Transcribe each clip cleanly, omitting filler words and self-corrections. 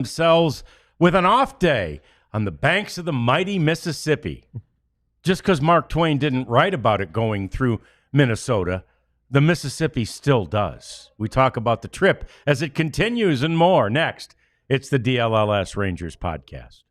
themselves with an off day on the banks of the mighty Mississippi. Just because Mark Twain didn't write about it going through Minnesota, the Mississippi still does. We talk about the trip as it continues and more next. It's the DLLS Rangers podcast.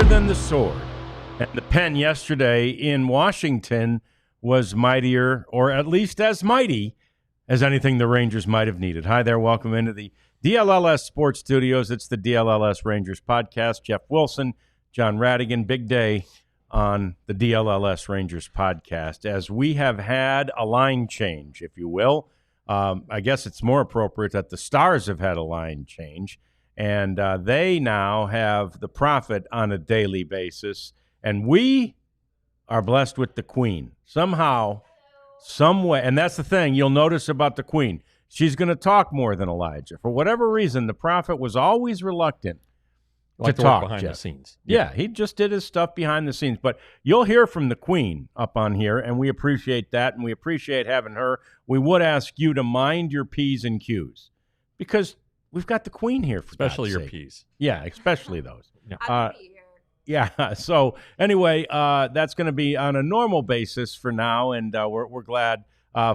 Than the sword. And the pen yesterday in Washington was mightier, or at least as mighty, as anything the Rangers might have needed. Hi there. Welcome into the DLLS Sports Studios. It's the DLLS Rangers podcast. Jeff Wilson, John Radigan. Big day on the DLLS Rangers podcast as we have had a line change, if you will. I guess it's more appropriate that the Stars have had a line change. And they now have the Prophet on a daily basis. And we are blessed with the Queen. Somehow, some way. And that's the thing you'll notice about the Queen. She's going to talk more than Elijah. For whatever reason, the Prophet was always reluctant to talk behind the scenes. Yeah, he just did his stuff behind the scenes. But you'll hear from the Queen up on here, and we appreciate that, and we appreciate having her. We would ask you to mind your P's and Q's because we've got the Queen here, for especially God's your sake. P's. Yeah, especially those. Yeah. Yeah. So anyway, that's going to be on a normal basis for now, and we're glad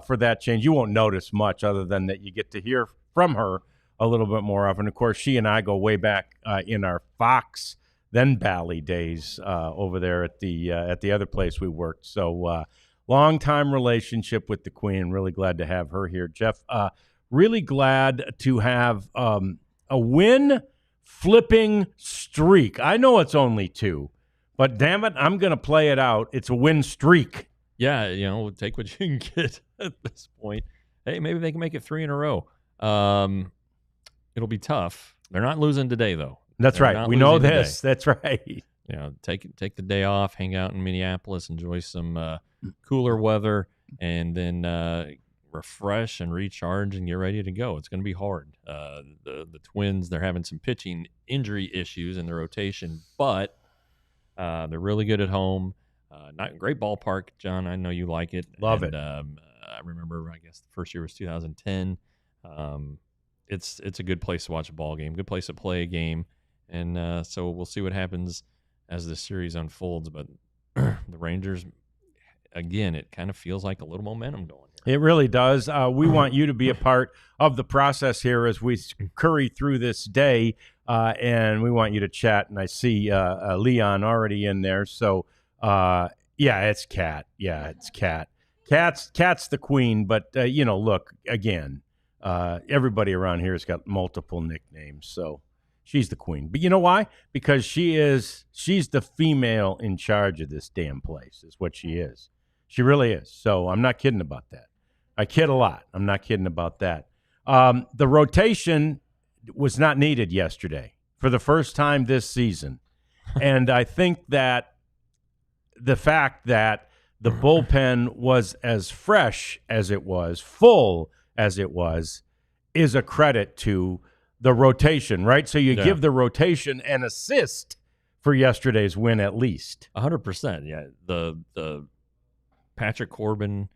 for that change. You won't notice much other than that you get to hear from her a little bit more often. Of course, she and I go way back in our Fox then Bally days over there at the other place we worked. So long time relationship with the Queen. Really glad to have her here, Jeff. Really glad to have a win-flipping streak. I know it's only 2, but damn it, I'm going to play it out. It's a win streak. Yeah, take what you can get at this point. Hey, maybe they can make it 3 in a row. It'll be tough. They're not losing today, though. That's right. We know this. Today. That's right. Take the day off, hang out in Minneapolis, enjoy some cooler weather, and then refresh and recharge and get ready to go. It's going to be hard. The Twins, they're having some pitching injury issues in the rotation, but they're really good at home. Not great ballpark, John. I know you like it. Love it. I remember, I guess the first year was 2010. It's a good place to watch a ball game, good place to play a game, and so we'll see what happens as this series unfolds. But the Rangers, again, it kind of feels like a little momentum going. It really does. We want you to be a part of the process here as we scurry through this day, and we want you to chat. And I see Leon already in there. So, yeah, it's Cat. Yeah, it's Cat. Cat's the Queen. But, look, again, everybody around here has got multiple nicknames. So she's the Queen. But you know why? Because she's the female in charge of this damn place is what she is. She really is. So I'm not kidding about that. I kid a lot. I'm not kidding about that. The rotation was not needed yesterday for the first time this season. And I think that the fact that the bullpen was as fresh as it was, full as it was, is a credit to the rotation, right? So you give the rotation an assist for yesterday's win at least. 100%. Yeah. The Patrick Corbin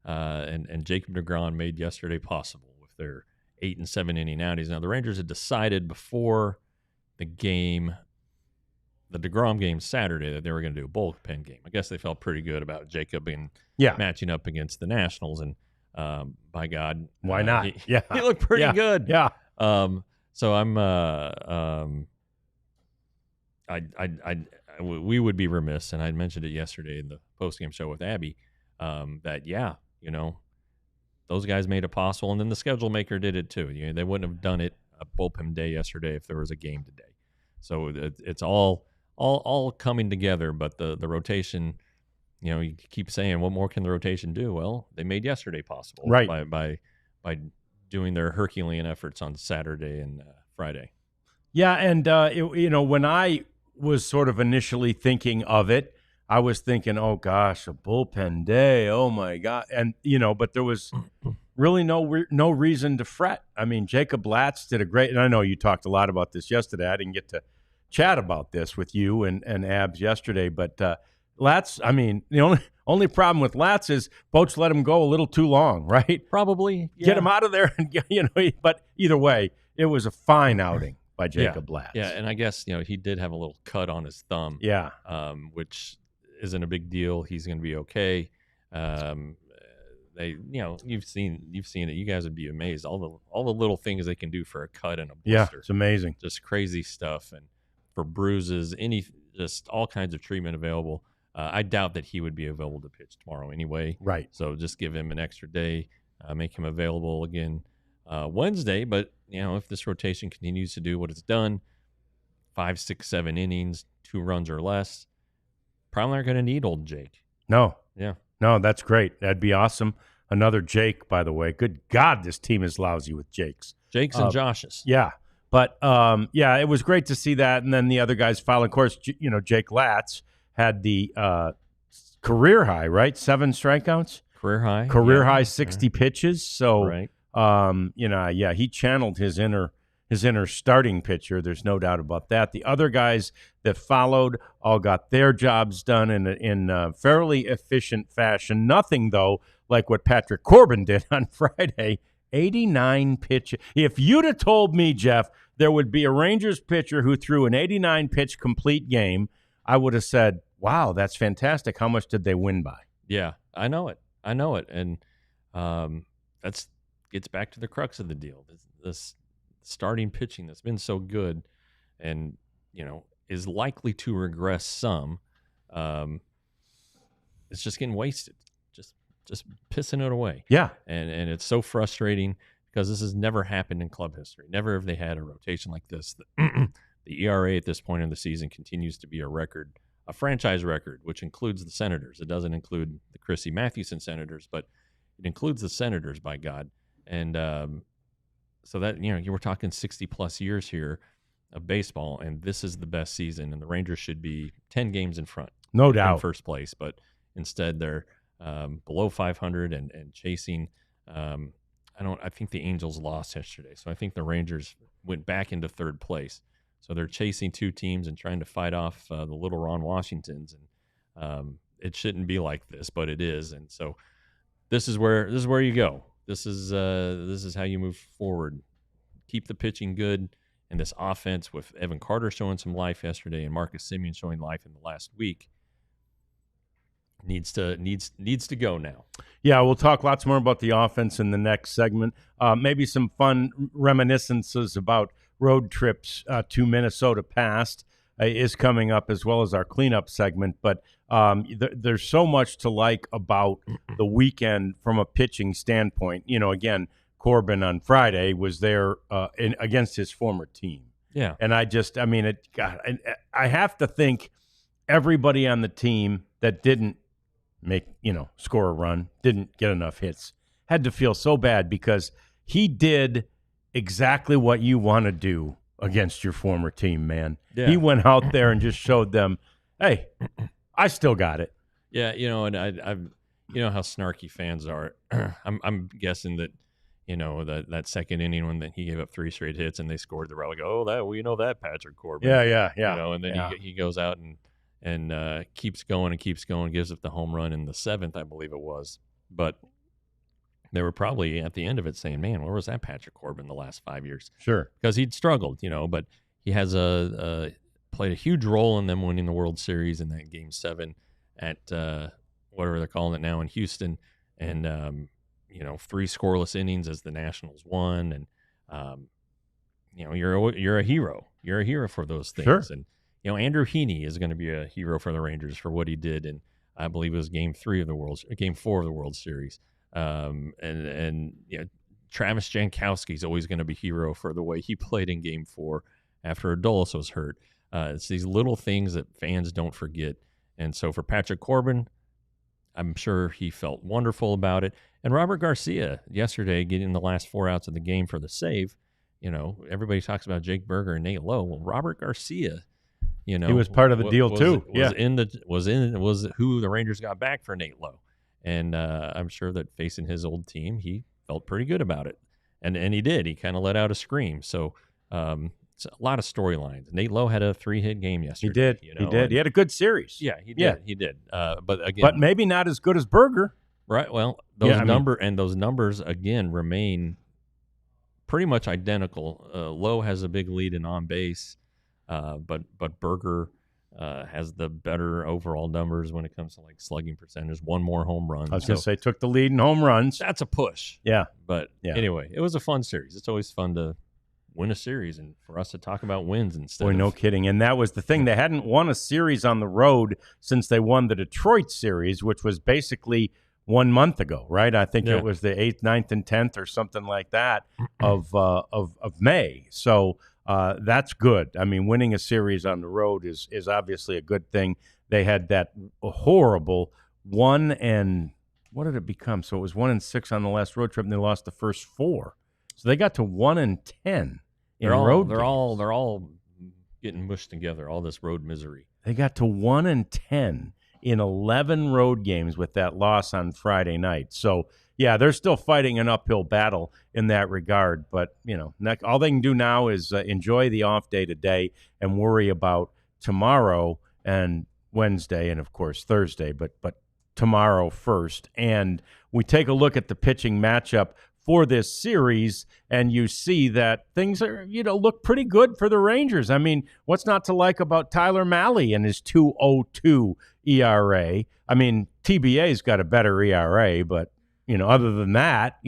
and Jacob DeGrom made yesterday possible with their 8 and 7 inning outings. Now, the Rangers had decided before the game, the DeGrom game Saturday, that they were going to do a bullpen game. I guess they felt pretty good about Jacob and matching up against the Nationals. And by God, why not? He looked pretty good. Yeah. So we would be remiss, and I mentioned it yesterday in the postgame show with Abby, that those guys made it possible, and then the schedule maker did it too. They wouldn't have done it a bullpen day yesterday if there was a game today. So it's all coming together. But the rotation, you keep saying, what more can the rotation do? Well, they made yesterday possible Right. by doing their Herculean efforts on Saturday and Friday. Yeah, and when I was sort of initially thinking of it, I was thinking, oh gosh, a bullpen day, oh my god, and but there was really no reason to fret. I mean, Jacob Latz did a great, and I know you talked a lot about this yesterday. I didn't get to chat about this with you and Abs yesterday, but Latz, I mean, the only problem with Latz is Boats let him go a little too long, right? Probably, yeah. Get him out of there, and but either way, it was a fine outing by Jacob Latz. Yeah, and I guess he did have a little cut on his thumb. Yeah, which isn't a big deal. He's going to be okay. They, you've seen it. You guys would be amazed all the little things they can do for a cut and a blister. Yeah, it's amazing. Just crazy stuff, and for bruises, just all kinds of treatment available. I doubt that he would be available to pitch tomorrow anyway. Right. So just give him an extra day, make him available again Wednesday. But if this rotation continues to do what it's done, 5, 6, 7 innings, 2 runs or less, probably aren't going to need old Jake. No. Yeah. No, that's great. That'd be awesome. Another Jake, by the way. Good God, this team is lousy with Jakes. Jakes and Joshes. Yeah. But, it was great to see that. And then the other guys following. Of course, Jake Latz had the career high, right? 7 strikeouts? Career high. Career high 60 pitches. So, right. He channeled his inner starting pitcher. There's no doubt about that. The other guys that followed all got their jobs done in a fairly efficient fashion. Nothing, though, like what Patrick Corbin did on Friday. 89 pitches. If you'd have told me, Jeff, there would be a Rangers pitcher who threw an 89-pitch complete game, I would have said, wow, that's fantastic. How much did they win by? Yeah, I know it. And that's gets back to the crux of the deal. This starting pitching that's been so good and, is likely to regress some. It's just getting wasted. Just pissing it away. Yeah. And it's so frustrating because this has never happened in club history. Never have they had a rotation like this. The ERA at this point in the season continues to be a franchise record, which includes the Senators. It doesn't include the Chrissy Mathewson Senators, but it includes the Senators, by God. And so that, you were talking 60-plus years here of baseball, and this is the best season, and the Rangers should be 10 games in front. No doubt. In first place, but instead they're below 500 and chasing. I think the Angels lost yesterday, so I think the Rangers went back into third place. So they're chasing 2 teams and trying to fight off the little Ron Washingtons, and it shouldn't be like this, but it is. And so this is where you go. This is how you move forward. Keep the pitching good, and this offense with Evan Carter showing some life yesterday and Marcus Semien showing life in the last week needs to go now. Yeah, we'll talk lots more about the offense in the next segment. Maybe some fun reminiscences about road trips to Minnesota past is coming up, as well as our cleanup segment. But there's so much to like about the weekend from a pitching standpoint. Again, Corbin on Friday was there against his former team. Yeah. And I have to think everybody on the team that didn't score a run, didn't get enough hits, had to feel so bad because he did exactly what you want to do against your former team, man. Yeah. He went out there and just showed them, hey, I still got it. Yeah, and I've how snarky fans are. I'm guessing that that second inning when he gave up 3 straight hits and they scored the rally. That Patrick Corbin. Yeah. And then he goes out and keeps going, gives up the home run in the 7th, I believe it was. But they were probably at the end of it saying, man, where was that Patrick Corbin the last 5 years? Sure. Because he'd struggled, but he has played a huge role in them winning the World Series in that Game 7 at whatever they're calling it now in Houston. And, 3 scoreless innings as the Nationals won. And, you're a hero. You're a hero for those things. Sure. And, Andrew Heaney is going to be a hero for the Rangers for what he did in, I believe it was Game 4 of the World Series. And Travis Jankowski is always going to be hero for the way he played in Game 4 after Adolis was hurt. It's these little things that fans don't forget. And so for Patrick Corbin, I'm sure he felt wonderful about it. And Robert Garcia yesterday getting the last 4 outs of the game for the save. Everybody talks about Jake Berger and Nate Lowe. Well, Robert Garcia, he was part of the deal too. Was who the Rangers got back for Nate Lowe. And I'm sure that facing his old team, he felt pretty good about it. And he did. He kind of let out a scream. So it's a lot of storylines. Nate Lowe had a 3-hit game yesterday. He did. He had a good series. Yeah, he did. He did. But again, but maybe not as good as Berger. Right. Well, those numbers again remain pretty much identical. Lowe has a big lead in on base, but Berger has the better overall numbers when it comes to like slugging percentage. 1 more home run. I was going to say took the lead in home runs. That's a push. Yeah. But anyway, it was a fun series. It's always fun to win a series and for us to talk about wins instead. Boy, no kidding. And that was the thing. They hadn't won a series on the road since they won the Detroit series, which was basically 1 month ago, right? I think it was the 8th, 9th, and 10th or something like that of May. So that's good. I mean, winning a series on the road is obviously a good thing. They had that horrible 1 and what did it become? So it was 1-6 on the last road trip, and they lost the first 4. So they got to 1-10 in road games. They're all getting mushed together. All this road misery. They got to 1-10 in 11 road games with that loss on Friday night. So yeah, they're still fighting an uphill battle in that regard. But all they can do now is enjoy the off day today and worry about tomorrow and Wednesday and of course Thursday. But tomorrow first. And we take a look at the pitching matchup for this series, and you see that things are, look pretty good for the Rangers. I mean, what's not to like about Tyler Mahle and his 2.02 ERA? I mean, TBA's got a better ERA, but, other than that,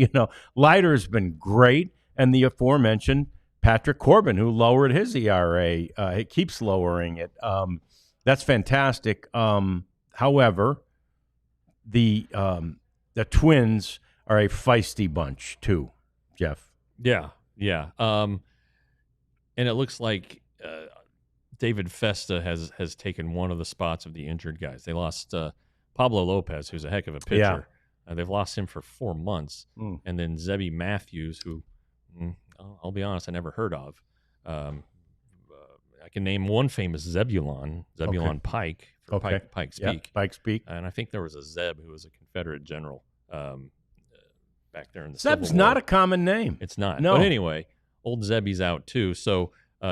Leiter's been great, and the aforementioned Patrick Corbin, who lowered his ERA, he keeps lowering it. That's fantastic. However, the Twins are a feisty bunch too, Jeff. Yeah. And it looks like David Festa has taken one of the spots of the injured guys. They lost Pablo Lopez, who's a heck of a pitcher. Yeah. They've lost him for 4 months. And then Zebby Matthews, who I'll be honest, I never heard of. I can name one famous Zebulon Pike, for Pike Speak. Yeah, Pike Speak. And I think there was a Zeb who was a Confederate general. Back there in the Zeb's Civil War. Not a common name. It's not. No. But anyway, old Zebby's out too. So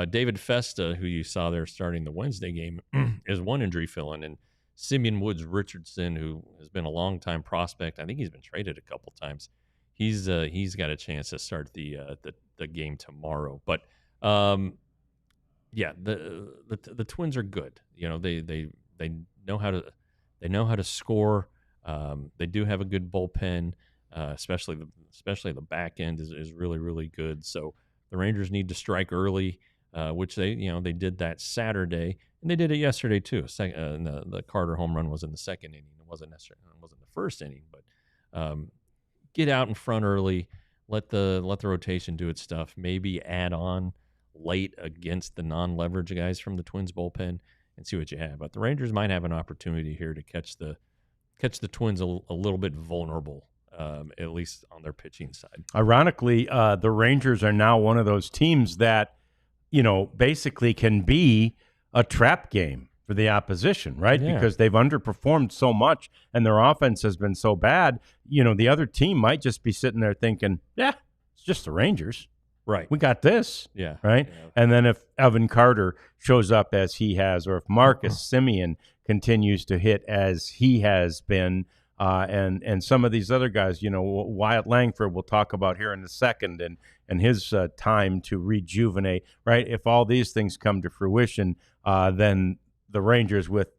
David Festa, who you saw there starting the Wednesday game, is one injury fill-in. And Simeon Woods Richardson, who has been a long-time prospect, I think he's been traded a couple times. He's got a chance to start the game tomorrow. But the Twins are good. They know how to score. They do have a good bullpen. Especially the back end is really, really good. So the Rangers need to strike early, which they did that Saturday, and they did it yesterday too. The Carter home run was in the second inning. It wasn't the first inning, but get out in front early, let the rotation do its stuff. Maybe add on late against the non-leverage guys from the Twins bullpen and see what you have. But the Rangers might have an opportunity here to catch the Twins a little bit vulnerable. At least on their pitching side. Ironically, the Rangers are now one of those teams that, basically can be a trap game for the opposition, right? Yeah. Because they've underperformed so much and their offense has been so bad. The other team might just be sitting there thinking, yeah, it's just the Rangers. Right. We got this. Yeah. Right. Yeah. And then if Evan Carter shows up as he has, or if Marcus Semien continues to hit as he has been, and some of these other guys, Wyatt Langford we'll talk about here in a second, and his time to rejuvenate, right? If all these things come to fruition, then the Rangers with,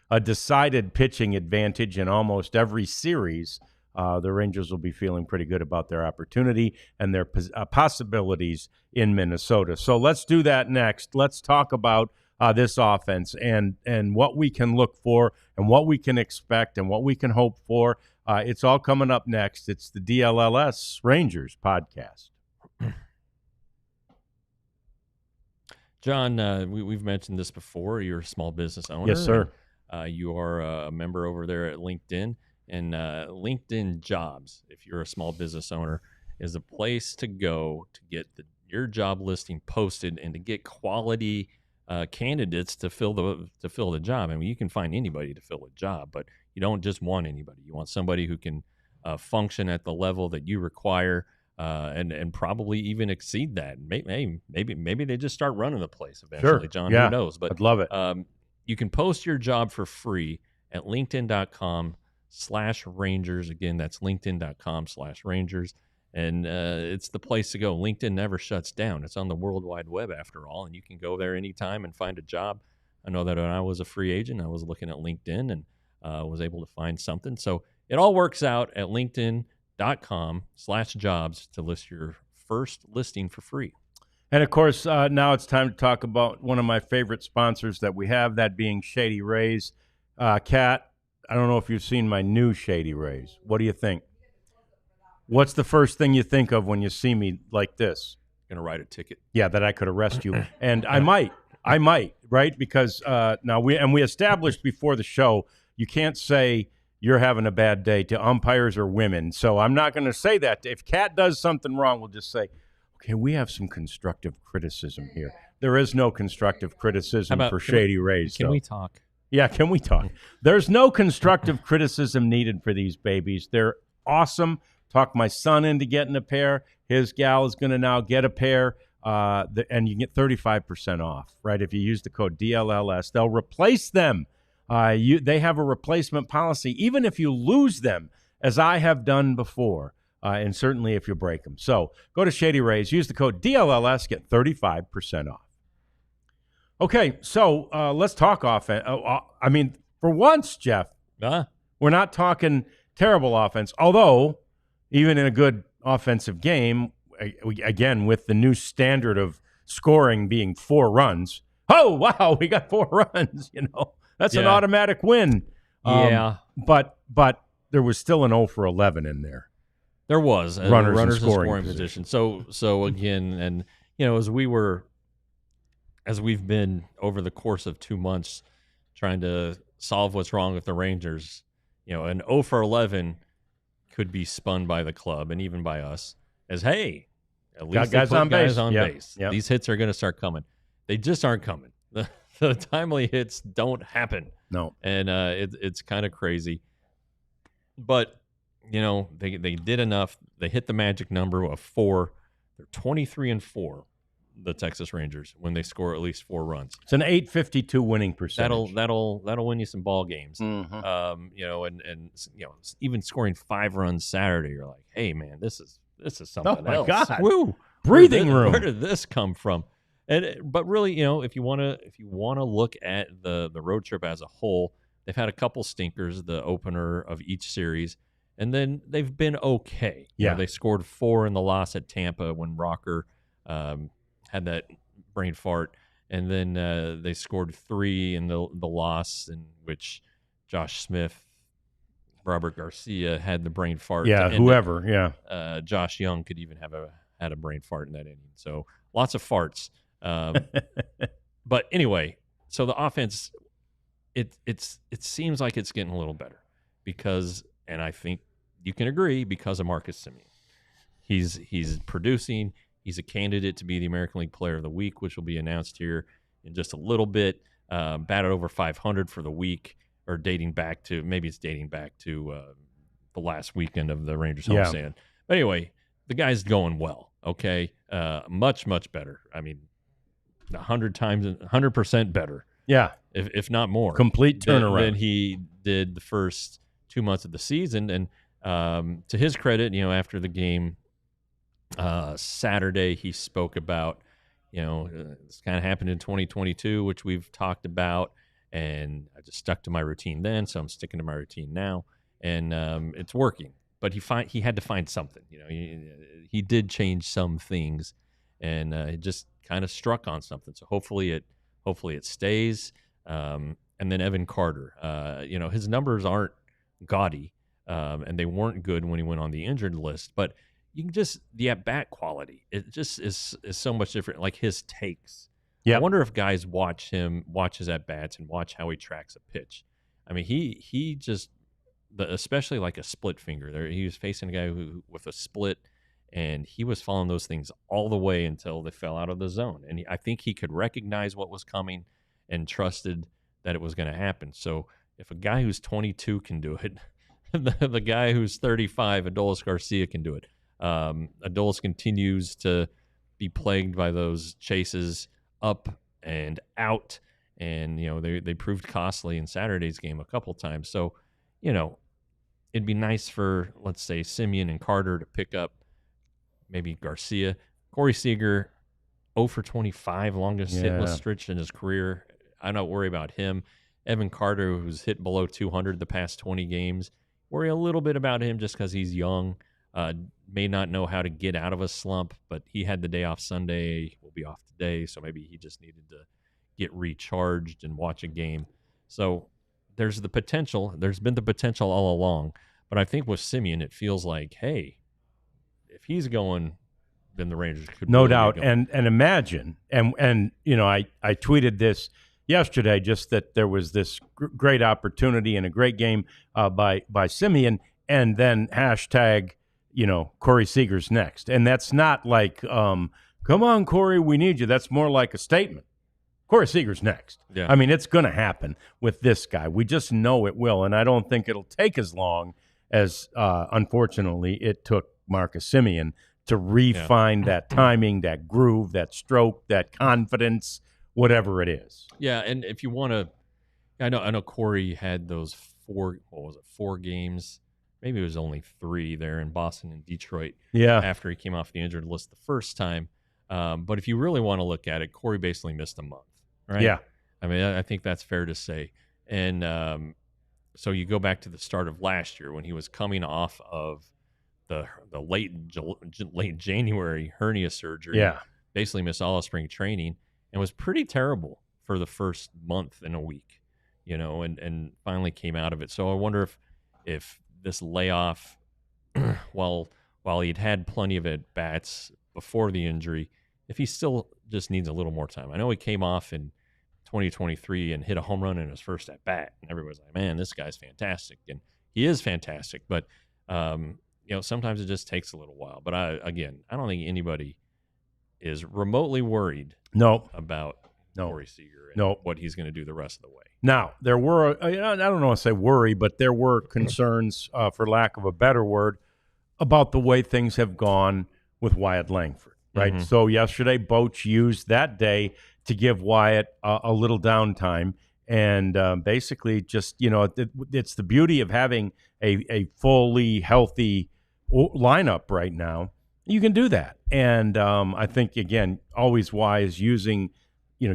a decided pitching advantage in almost every series, the Rangers will be feeling pretty good about their opportunity and their possibilities in Minnesota. So let's do that next. Let's talk about this offense and what we can look for and what we can expect and what we can hope for. It's all coming up next. It's the DLLS Rangers podcast. John, we've mentioned this before. You're a small business owner. Yes, sir. You are a member over there at LinkedIn. And LinkedIn Jobs, if you're a small business owner, is a place to go to get your job listing posted and to get quality candidates to fill the job. I mean, you can find anybody to fill a job, but you don't just want anybody. You want somebody who can function at the level that you require, and probably even exceed that. Maybe they just start running the place eventually. Sure. John, Yeah. who knows? But I'd love it. you can post your job for free at linkedin.com/Rangers. Again, that's linkedin.com/Rangers. And it's the place to go. LinkedIn never shuts down. It's on the World Wide Web after all, and you can go there anytime and find a job. I know that when I was a free agent, I was looking at LinkedIn and was able to find something. So it all works out at linkedin.com/jobs to list your first listing for free. And of course, now it's time to talk about one of my favorite sponsors that we have, that being Shady Rays. Kat, I don't know if you've seen my new Shady Rays. What do you think? What's the first thing you think of when you see me like this? Gonna write a ticket. Yeah, that I could arrest you, and I might, right? Because now we established before the show, you can't say you're having a bad day to umpires or women. So I'm not going to say that. If Kat does something wrong, we'll just say, okay, we have some constructive criticism here. There is no constructive criticism for Shady Rays. Can we talk? Yeah, can we talk? There's no constructive criticism needed for these babies. They're awesome. Talked my son into getting a pair. His gal is going to now get a pair, and you can get 35% off, right? If you use the code DLLS, they'll replace them. They have a replacement policy, even if you lose them, as I have done before, and certainly if you break them. So go to Shady Rays, use the code DLLS, get 35% off. Okay, so let's talk offense. I mean, for once, Jeff, we're not talking terrible offense, although even in a good offensive game, again, with the new standard of scoring being 4 runs, oh, wow, we got 4 runs, That's an automatic win. But there was still an 0 for 11 in there. There was runners in scoring position. So again, and as we've been over the course of 2 months trying to solve what's wrong with the Rangers, an 0 for 11 could be spun by the club and even by us as, hey, at least guys on base. Yep. These hits are going to start coming. They just aren't coming. The timely hits don't happen. No. And it's kind of crazy. But, they did enough. They hit the magic number of 4. They're 23-4, the Texas Rangers, when they score at least 4 runs. It's an .852 winning percentage. That'll win you some ball games. Mm-hmm. Even scoring 5 runs Saturday, you're like, hey man, this is something else. Oh my God. Woo. Breathing room. Where did this come from? But really, if you want to look at the road trip as a whole, they've had a couple stinkers, the opener of each series, and then they've been okay. Yeah. They scored 4 in the loss at Tampa when Rocker had that brain fart, and then they scored 3 in the loss in which Josh Smith, Robert Garcia had the brain fart. Yeah, whoever. Yeah, Josh Young could even had a brain fart in that inning. So lots of farts. But anyway, so the offense, it seems like it's getting a little better because, and I think you can agree, because of Marcus Semien. He's producing. He's a candidate to be the American League Player of the Week, which will be announced here in just a little bit. Batted over 500 for the week, or dating back to the last weekend of the Rangers homestand. Yeah. But anyway, the guy's going well. Okay, much better. I mean, 100% better. Yeah, if not more. Complete turnaround than he did the first 2 months of the season. And to his credit, after the game Saturday, he spoke about, this kind of happened in 2022, which we've talked about, and I just stuck to my routine then, so I'm sticking to my routine now, and it's working. But he had to find something. He did change some things, and it just kind of struck on something. So hopefully it stays. And then Evan Carter, his numbers aren't gaudy, and they weren't good when he went on the injured list, but you can just, the at-bat quality, it just is so much different. Like his takes I wonder if guys watch his at bats and watch how he tracks a pitch. I mean, he just especially like a split finger. There, he was facing a guy with a split, and he was following those things all the way until they fell out of the zone. And I think he could recognize what was coming and trusted that it was going to happen. So if a guy who's 22 can do it, the guy who's 35, Adolis Garcia, can do it. Adolis continues to be plagued by those chases up and out, and they proved costly in Saturday's game a couple times. So it'd be nice for, let's say, Semien and Carter to pick up maybe Garcia. Corey Seager, 0 for 25, longest hitless stretch in his career. I don't worry about him. Evan Carter, who's hit below 200 the past 20 games, worry a little bit about him just because he's young. May not know how to get out of a slump, but he had the day off Sunday, will be off today, so maybe he just needed to get recharged and watch a game. So there's the potential. There's been the potential all along. But I think with Semien, it feels like, hey, if he's going, then the Rangers could no really doubt. get going. And imagine, and I tweeted this yesterday, just that there was this great opportunity and a great game by Semien, and then hashtag, Corey Seager's next. And that's not like, come on, Corey, we need you. That's more like a statement. Corey Seager's next. Yeah. I mean, it's going to happen with this guy. We just know it will, and I don't think it'll take as long as, unfortunately, it took Marcus Semien to refine that timing, that groove, that stroke, that confidence, whatever it is. Yeah, and if you want to, I know Corey had those 4 games. Maybe it was only 3 there in Boston and Detroit. Yeah. After he came off the injured list the first time. But if you really want to look at it, Corey basically missed a month, right? Yeah. I mean, I think that's fair to say. And so you go back to the start of last year when he was coming off of the late January hernia surgery. Yeah. Basically missed all of spring training and was pretty terrible for the first month and a week, and finally came out of it. So I wonder if this layoff, while he'd had plenty of at-bats before the injury, if he still just needs a little more time. I know he came off in 2023 and hit a home run in his first at-bat, and everybody's like, man, this guy's fantastic. And he is fantastic, but sometimes it just takes a little while. But I don't think anybody is remotely worried about Corey Seager and what he's going to do the rest of the way. Now, there were, I don't want to say worry, but there were concerns, for lack of a better word, about the way things have gone with Wyatt Langford, right? Mm-hmm. So yesterday, Boch used that day to give Wyatt a little downtime, and basically just, it's the beauty of having a fully healthy lineup right now. You can do that. And I think, again, always wise using,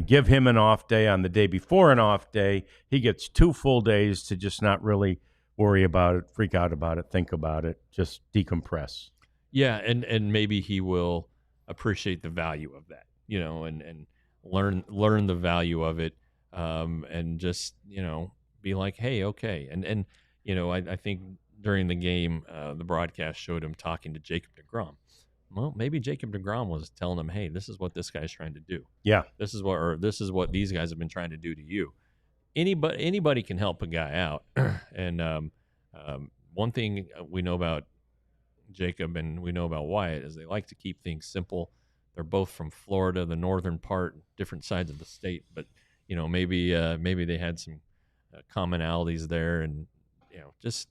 give him an off day on the day before an off day. He gets 2 full days to just not really worry about it, freak out about it, think about it, just decompress. Yeah, and maybe he will appreciate the value of that, and learn the value of it, and just, be like, hey, okay. And I think during the game, the broadcast showed him talking to Jacob deGrom. Well, maybe Jacob deGrom was telling him, hey, this is what this guy's trying to do. Yeah. This is what these guys have been trying to do to you. Anybody can help a guy out. And one thing we know about Jacob and we know about Wyatt is they like to keep things simple. They're both from Florida, the northern part, different sides of the state, but maybe they had some commonalities there, and just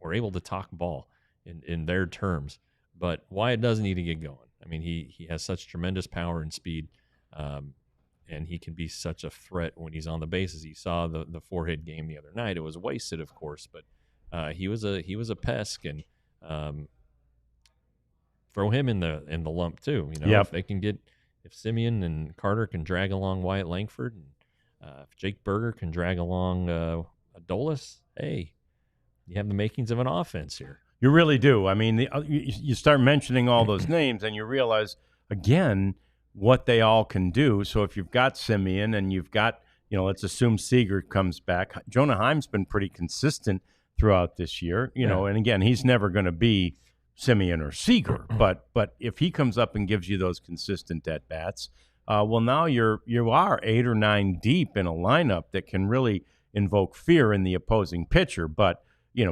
were able to talk ball in their terms. But Wyatt does need to get going. I mean, he has such tremendous power and speed, and he can be such a threat when he's on the bases. You saw the 4-hit game the other night. It was wasted, of course, but he was a pest, and throw him in the lump too. If they can if Semien and Carter can drag along Wyatt Langford, and if Jake Berger can drag along Adolis, hey, you have the makings of an offense here. You really do. I mean, you start mentioning all those names, and you realize, again, what they all can do. So if you've got Semien and you've got, let's assume Seager comes back. Jonah Heim's been pretty consistent throughout this year, and again, he's never going to be Semien or Seager, but if he comes up and gives you those consistent at-bats, well, now you are 8 or 9 deep in a lineup that can really invoke fear in the opposing pitcher. But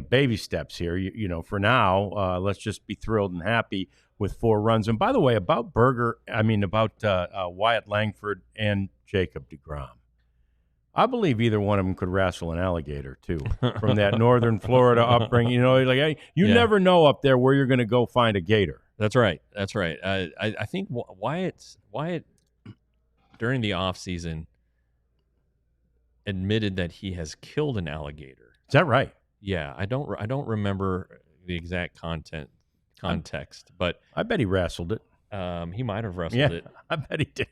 baby steps here. For now, let's just be thrilled and happy with 4 runs. And by the way, about Wyatt Langford and Jacob deGrom, I believe either one of them could wrestle an alligator too, from that northern Florida upbringing. You never know up there where you're going to go find a gator. That's right. I think Wyatt during the off season admitted that he has killed an alligator. Is that right? Yeah, I don't remember the exact context, but I bet he wrestled it. He might have wrestled it. I bet he did.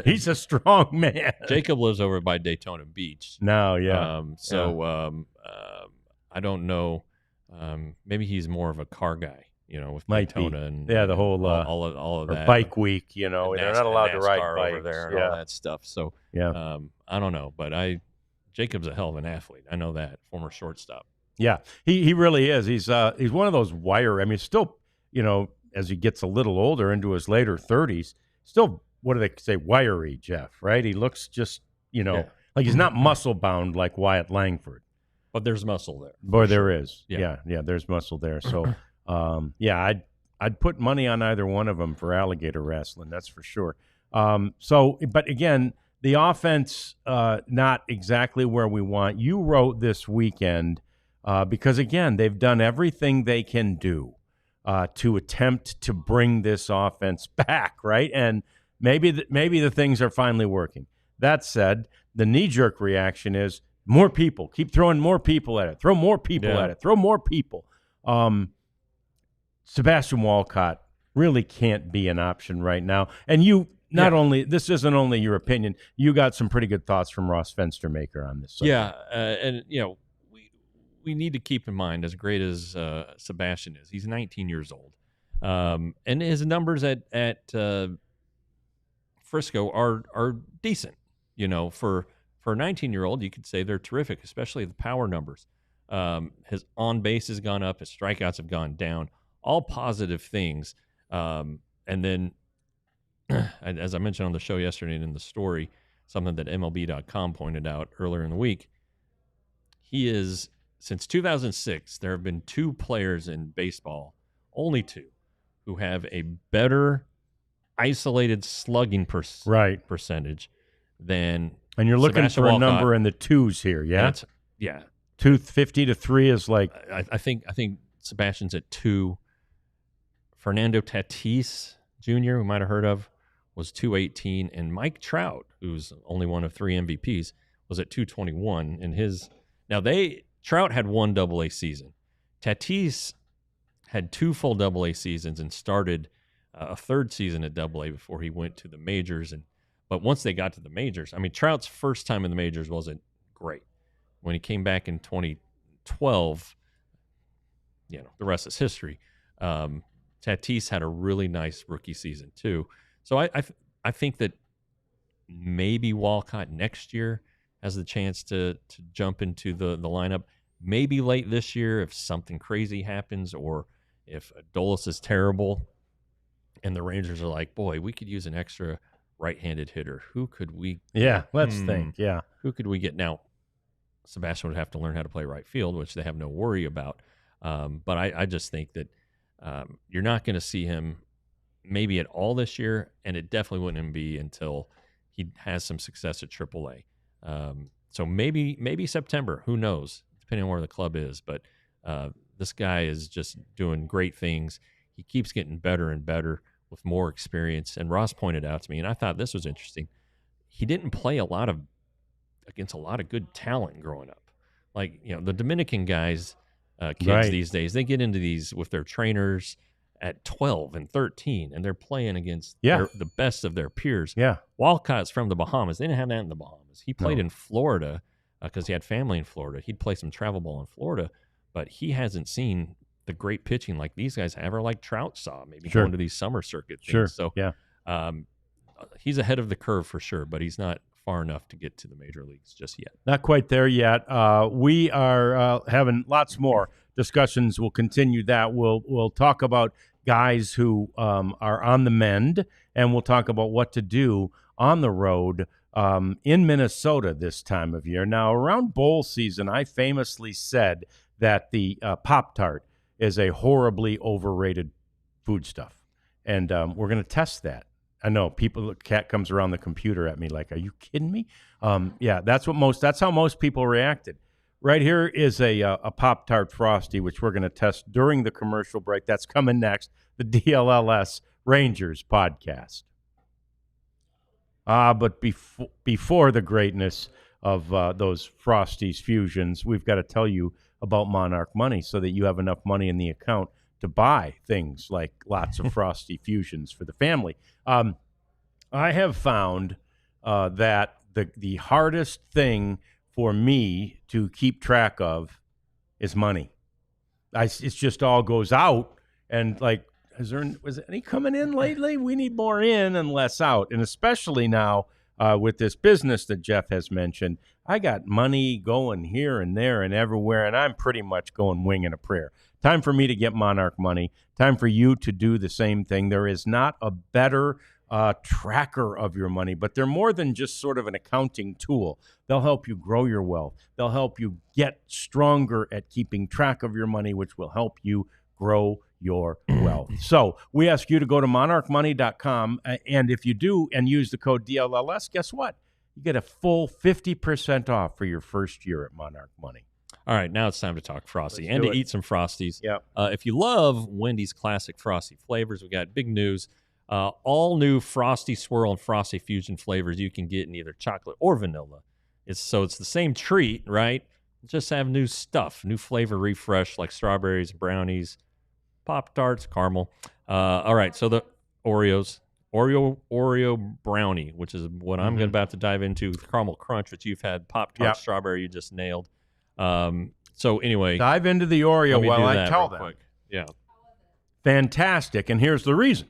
He's a strong man. Jacob lives over by Daytona Beach. No, yeah. I don't know. Maybe he's more of a car guy, with Might Daytona be. and the whole all of that. Bike week, they're not allowed to ride bikes over there and all that stuff. So I don't know, but Jacob's a hell of an athlete. I know that, former shortstop. Yeah, he really is. He's one of those wire. I mean, still, as he gets a little older into his later 30s, still, what do they say, wiry, Jeff, right? He looks just, like he's not muscle bound like Wyatt Langford. But there's muscle there. Boy, there is. Yeah, there's muscle there. So, I'd put money on either one of them for alligator wrestling, that's for sure. But again, the offense, not exactly where we want. You wrote this weekend, because, again, they've done everything they can do to attempt to bring this offense back, right? And maybe the things are finally working. That said, the knee-jerk reaction is more people. Keep throwing more people at it. Throw more people at it. Throw more people. Sebastian Walcott really can't be an option right now. And you only, this isn't only your opinion, you got some pretty good thoughts from Ross Fenstermaker on this. Yeah, and we need to keep in mind, as great as Sebastian is, he's 19 years old. And his numbers at Frisco are decent. For a 19-year-old, you could say they're terrific, especially the power numbers. His on base has gone up, his strikeouts have gone down, all positive things. And then, as I mentioned on the show yesterday and in the story, something that MLB.com pointed out earlier in the week, since 2006, there have been 2 players in baseball, only 2, who have a better isolated slugging percentage than. And you're looking Sebastian for a Walcott. Number in the 2s here, yeah? Yeah. 250 to 3 is like. I think Sebastian's at 2. Fernando Tatis Jr., who might have heard of, was 218, and Mike Trout, who's only one of 3 MVPs, was at 221 in his. Now Trout had 1 AA season. Tatis had 2 full AA seasons and started a 3rd season at AA before he went to the majors. But once they got to the majors, I mean, Trout's first time in the majors wasn't great. When he came back in 2012, the rest is history. Tatis had a really nice rookie season too. So I think that maybe Walcott next year has the chance to jump into the lineup. Maybe late this year if something crazy happens, or if Adolis is terrible and the Rangers are like, boy, we could use an extra right-handed hitter. Who could we? Yeah, let's think. Yeah, who could we get? Now, Sebastian would have to learn how to play right field, which they have no worry about. But I just think that you're not going to see him maybe at all this year, and it definitely wouldn't be until he has some success at AAA. So maybe September. Who knows? Depending on where the club is. But this guy is just doing great things. He keeps getting better and better with more experience. And Ross pointed out to me, and I thought this was interesting, he didn't play against a lot of good talent growing up. Like, the Dominican guys, kids these days, they get into these with their trainers at 12 and 13, and they're playing against the best of their peers. Yeah. Walcott's from the Bahamas. They didn't have that in the Bahamas. He played in Florida because he had family in Florida. He'd play some travel ball in Florida, but he hasn't seen the great pitching like these guys have, or like Trout saw, maybe going to these summer circuit things. So he's ahead of the curve for sure, but he's not far enough to get to the major leagues just yet. Not quite there yet. We are having lots more discussions. We'll continue that. We'll talk about guys who are on the mend, and we'll talk about what to do on the road in Minnesota this time of year. Now, around bowl season, I famously said that the Pop-Tart is a horribly overrated foodstuff, and we're going to test that. I know Cat comes around the computer at me like, "Are you kidding me?" Yeah, that's how most people reacted. Right here is a Pop-Tart Frosty, which we're going to test during the commercial break. That's coming next. The DLLS Rangers podcast. But before the greatness of those Frosties fusions, we've got to tell you about Monarch Money so that you have enough money in the account to buy things like lots of Frosty fusions for the family. I have found that the hardest thing for me to keep track of is money. It just all goes out, and like, was any coming in lately? We need more in and less out, and especially now with this business that Jeff has mentioned, I got money going here and there and everywhere, and I'm pretty much going winging a prayer. Time for me to get Monarch Money. Time for you to do the same thing. There is not a better tracker of your money, but they're more than just sort of an accounting tool. They'll help you grow your wealth. They'll help you get stronger at keeping track of your money, which will help you grow your wealth. So we ask you to go to monarchmoney.com, and if you do and use the code DLLS, guess what? You get a full 50% off for your first year at Monarch Money. All right, now it's time to talk Frosty and to eat some Frosties. Yeah. If you love Wendy's classic Frosty flavors, we got big news. All new Frosty Swirl and Frosty Fusion flavors you can get in either chocolate or vanilla. It's the same treat, right? Just have new stuff, new flavor refresh like strawberries, brownies, Pop-Tarts, caramel. All right, so the Oreo brownie, which is what I'm about to dive into, with caramel crunch, which you've had. Pop-Tart strawberry, you just nailed. So anyway, dive into the Oreo while I tell them. Quick. Yeah, fantastic. And here's the reason: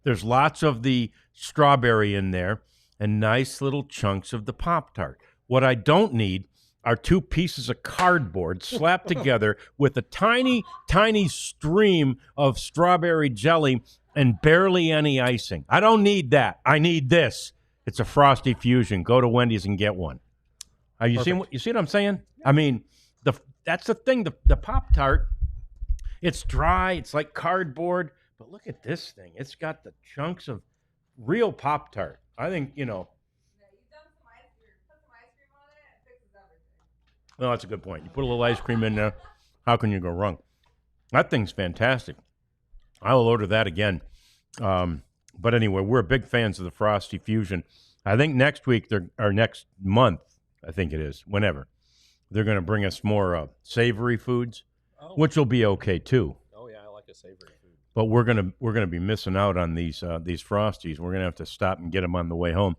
there's lots of the strawberry in there, and nice little chunks of the Pop-Tart. What I don't need are two pieces of cardboard slapped together with a tiny, tiny stream of strawberry jelly and barely any icing. I don't need that. I need this. It's a Frosty Fusion. Go to Wendy's and get one. You see what I'm saying? I mean, that's the thing. The Pop-Tart, it's dry. It's like cardboard. But look at this thing. It's got the chunks of real Pop-Tart. I think, Yeah, you've done some ice cream. Put some ice cream on it, and it fixes everything. Well, that's a good point. You put a little ice cream in there, how can you go wrong? That thing's fantastic. I will order that again. But anyway, we're big fans of the Frosty Fusion. I think next week, or next month, I think it is, whenever, they're going to bring us more savory foods, which will be okay too. Oh yeah, I like a savory food. But we're gonna be missing out on these Frosties. We're gonna have to stop and get them on the way home.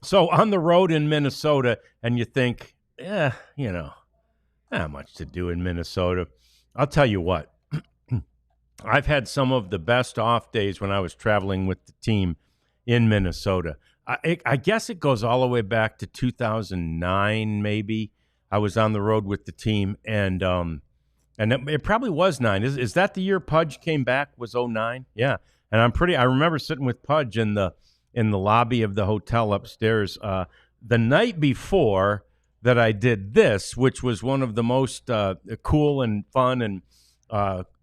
So on the road in Minnesota, and you think, not much to do in Minnesota. I'll tell you what. I've had some of the best off days when I was traveling with the team in Minnesota. I guess it goes all the way back to 2009, maybe. I was on the road with the team, and it probably was 9. Is that the year Pudge came back? Was 2009? Yeah. And I remember sitting with Pudge in the lobby of the hotel upstairs the night before that I did this, which was one of the most cool and fun and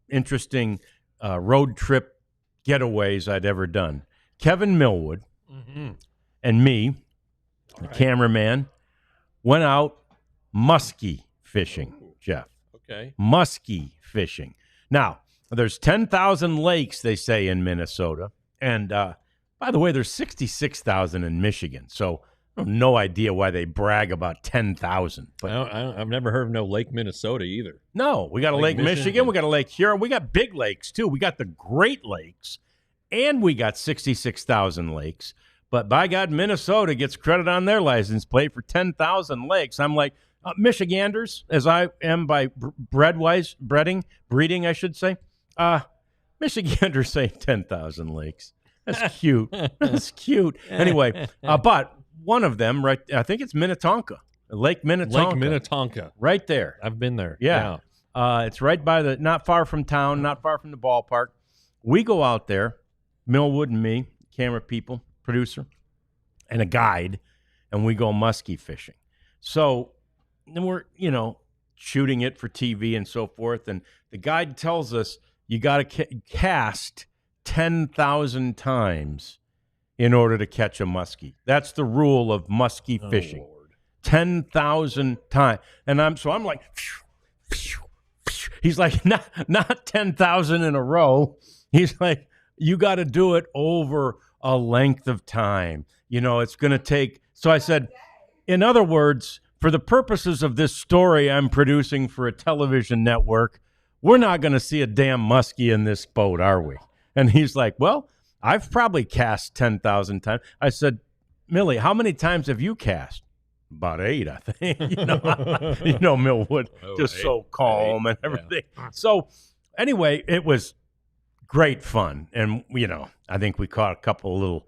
interesting road trip getaways I'd ever done. Kevin Millwood and me, the cameraman, went out muskie fishing, Jeff. Okay. Muskie fishing. Now, there's 10,000 lakes, they say, in Minnesota. And by the way, there's 66,000 in Michigan. So I have no idea why they brag about 10,000. But I've never heard of no Lake Minnesota either. No, we got a Lake Michigan. We got a Lake Huron. We got big lakes, too. We got the Great Lakes, and we got 66,000 lakes. But by God, Minnesota gets credit on their license plate for 10,000 lakes. I'm like, Michiganders, as I am by breeding, I should say. Michiganders say 10,000 lakes. That's cute. That's cute. Anyway, but one of them, right? I think it's Minnetonka, Lake Minnetonka. Lake Minnetonka, right there. I've been there. Yeah. It's right by not far from town, not far from the ballpark. We go out there, Millwood and me, camera people, producer, and a guide, and we go muskie fishing. So then we're, shooting it for TV and so forth. And the guide tells us you got to cast 10,000 times in order to catch a muskie. That's the rule of muskie fishing. Lord. 10,000 times. And I'm like, he's like, not 10,000 in a row. He's like, you got to do it over a length of time. It's going to take. So I said, in other words, for the purposes of this story I'm producing for a television network, we're not going to see a damn muskie in this boat, are we? And he's like, well, I've probably cast 10,000 times. I said, Millie, how many times have you cast? About 8, I think. Millwood, just 8, so calm 8, and everything. Yeah. So anyway, it was great fun. And, I think we caught a couple of little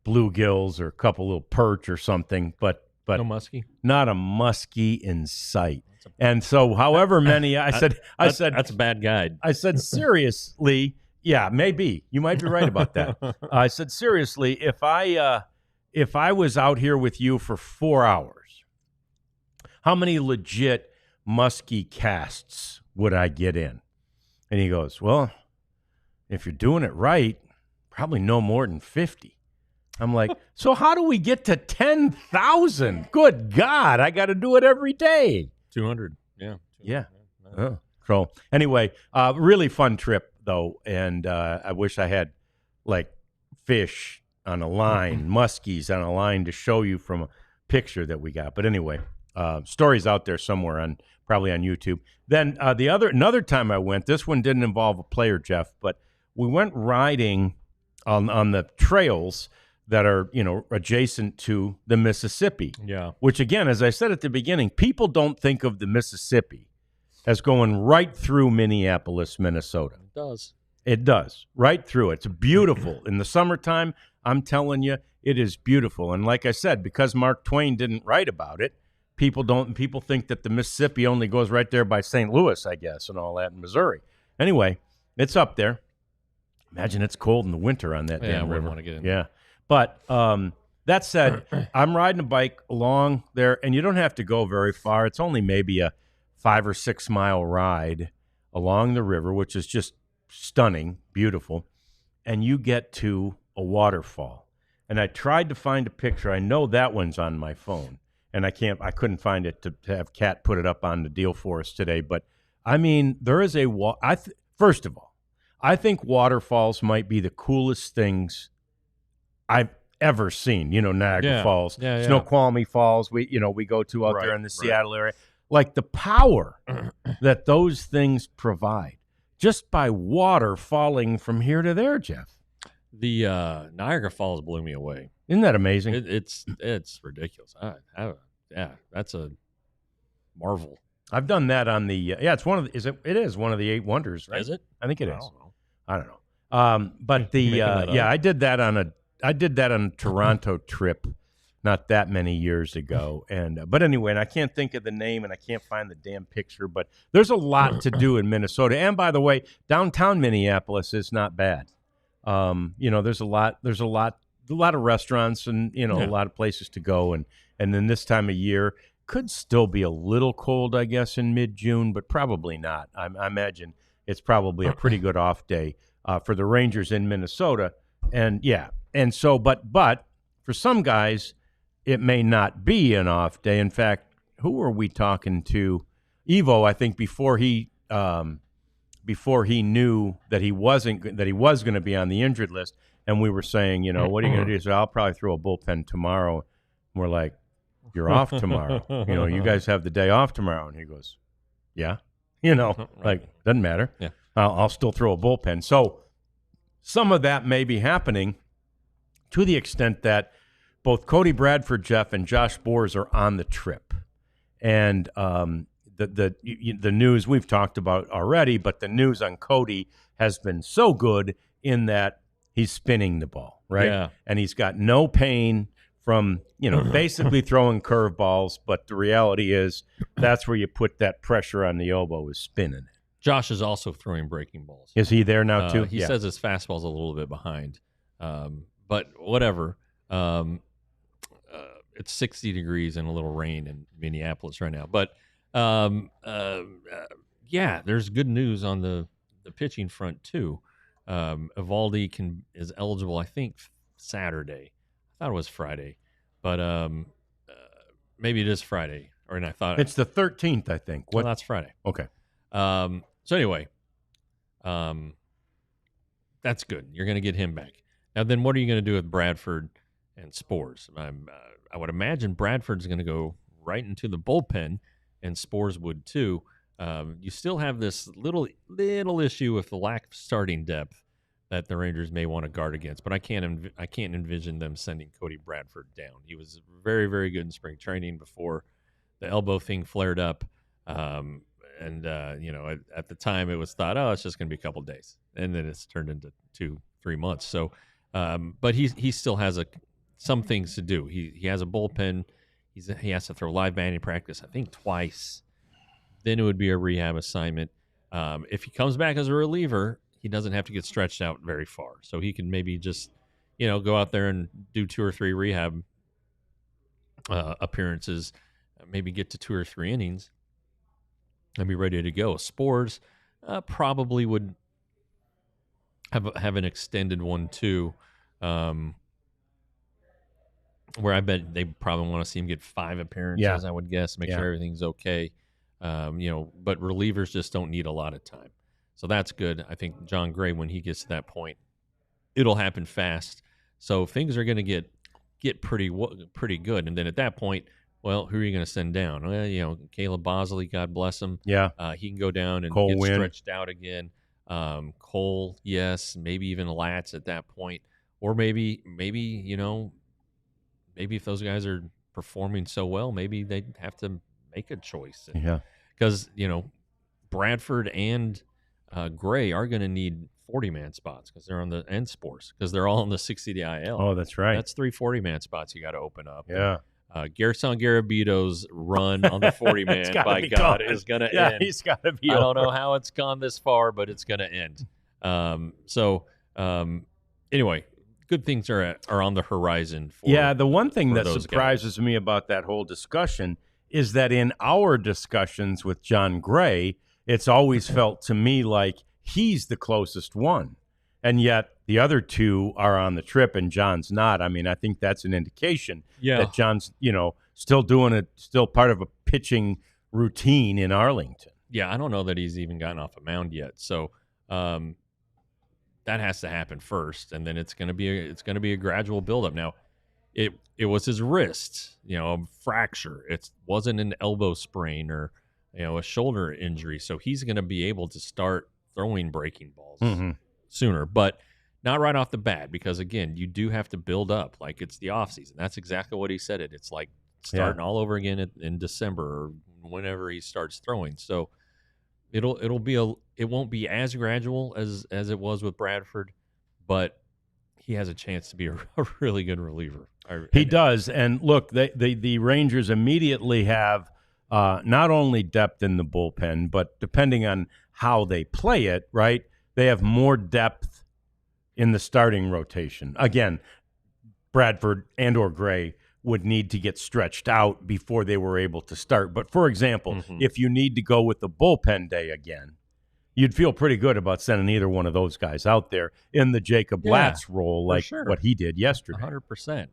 bluegills or a couple of little perch or something, but no muskie? Not a muskie in sight. And so however many, I said that's a bad guide. I said, seriously, yeah, maybe. You might be right about that. I said, seriously, if I was out here with you for 4 hours, how many legit muskie casts would I get in? And he goes, well, if you're doing it right, probably no more than 50. I'm like, so how do we get to 10,000? Good God, I got to do it every day. 200, yeah. 200, yeah. No. So anyway, really fun trip, though, and I wish I had, fish on a line, muskies on a line to show you from a picture that we got. But anyway, stories out there somewhere, probably on YouTube. Then another time I went, this one didn't involve a player, Jeff, but we went riding on the trails that are, adjacent to the Mississippi. Yeah. Which, again, as I said at the beginning, people don't think of the Mississippi as going right through Minneapolis, Minnesota. It does. It does. Right through. It's beautiful. In the summertime, I'm telling you, it is beautiful. And like I said, because Mark Twain didn't write about it, people think that the Mississippi only goes right there by St. Louis, I guess, and all that in Missouri. Anyway, it's up there. Imagine it's cold in the winter on that damn river. Want to get in. Yeah. But that said, I'm riding a bike along there, and you don't have to go very far. It's only maybe a 5 or 6 mile ride along the river, which is just stunning, beautiful. And you get to a waterfall. And I tried to find a picture. I know that one's on my phone, and I couldn't find it to have Kat put it up on the deal for us today. But I mean, there is first of all, I think waterfalls might be the coolest things I've ever seen. Niagara Falls, Snoqualmie Falls. We go to out there in the Seattle area. Like the power that those things provide just by water falling from here to there, Jeff. The Niagara Falls blew me away. Isn't that amazing? It's ridiculous. That's a marvel. I've done that on the it's one of the, it is one of the 8 wonders, right? Is it? I think it is. I don't know. But the I did that on a Toronto trip not that many years ago. And but anyway, and I can't think of the name and I can't find the damn picture, but there's a lot to do in Minnesota. And by the way, downtown Minneapolis is not bad. There's a lot of restaurants and a lot of places to go, and then this time of year could still be a little cold, I guess, in mid-June, but probably not. I imagine it's probably a pretty good off day for the Rangers in Minnesota. And so, but for some guys, it may not be an off day. In fact, who were we talking to? Evo, I think, before he knew that he was going to be on the injured list, and we were saying, what are you going to do? So I'll probably throw a bullpen tomorrow. And we're like, you're off tomorrow. You guys have the day off tomorrow. And he goes, yeah. Like, doesn't matter. Yeah. I'll still throw a bullpen. So some of that may be happening to the extent that both Cody Bradford, Jeff, and Josh Boers are on the trip. And the news we've talked about already, but the news on Cody has been so good in that he's spinning the ball, right? Yeah. And he's got no pain from, basically throwing curveballs. But the reality is that's where you put that pressure on the elbow, is spinning it. Josh is also throwing breaking balls. Is he there now too? He says his fastball's a little bit behind, but whatever. It's 60 degrees and a little rain in Minneapolis right now. But yeah, there's good news on the pitching front too. Evaldi is eligible, I think, Saturday. I thought it was Friday, but maybe it is Friday. And I thought it's the 13th, I think. Well, that's Friday. Okay. So anyway, that's good. You're going to get him back. Now, then what are you going to do with Bradford and Spores? I would imagine Bradford's going to go right into the bullpen, and Spores would too. You still have this little issue with the lack of starting depth that the Rangers may want to guard against, but I can't envision them sending Cody Bradford down. He was very, very good in spring training before the elbow thing flared up. At the time it was thought, it's just going to be a couple days, and then it's turned into 2-3 months. So, but he still has some things to do. He has a bullpen. He has to throw live batting practice, I think twice. Then it would be a rehab assignment. If he comes back as a reliever, he doesn't have to get stretched out very far. So he can maybe just, go out there and do 2 or 3 rehab appearances, maybe get to 2 or 3 innings, and be ready to go. Spores probably would have an extended one too, where I bet they probably want to see him get 5 appearances. I would guess, make sure everything's okay. But relievers just don't need a lot of time. So that's good. I think John Gray, when he gets to that point, it'll happen fast. So things are going to get pretty good. And then at that point, well, who are you going to send down? Well, Caleb Bosley, God bless him. Yeah. He can go down and Cole get Winn. stretched out again. Cole, yes, maybe even Latz at that point. Or maybe if those guys are performing so well, maybe they'd have to make a choice. Because, Bradford and Gray are going to need 40-man spots because they're on the end Spores because they're all on the 60 IL. Oh, that's right. That's 3 40-man spots you got to open up. Yeah. Gerson Garabito's run on the 40-man, by God, is going to end. He's got to be I don't over. know how it's gone this far, but it's going to end. Anyway, good things are on the horizon. The one thing that those surprises me about that whole discussion is that in our discussions with John Gray, it's always felt to me like he's the closest one. And yet the other 2 are on the trip and John's not. I mean, I think that's an indication that John's, still doing it, still part of a pitching routine in Arlington. Yeah, I don't know that he's even gotten off a mound yet. So that has to happen first, and then it's going to be a gradual buildup. Now, it was his wrist, a fracture. It wasn't an elbow sprain or a shoulder injury. So he's going to be able to start throwing breaking balls sooner, but not right off the bat, because again, you do have to build up like it's the offseason. That's exactly what he said. It's like starting all over again in December or whenever he starts throwing. So it won't be as gradual as it was with Bradford, but he has a chance to be a really good reliever. He does. And look, the Rangers immediately have not only depth in the bullpen, but depending on how they play it, right, they have more depth in the starting rotation. Again, Bradford and or Gray would need to get stretched out before they were able to start. But, for example, if you need to go with the bullpen day again, you'd feel pretty good about sending either one of those guys out there in the Jacob Latz role, like what he did yesterday. 100%.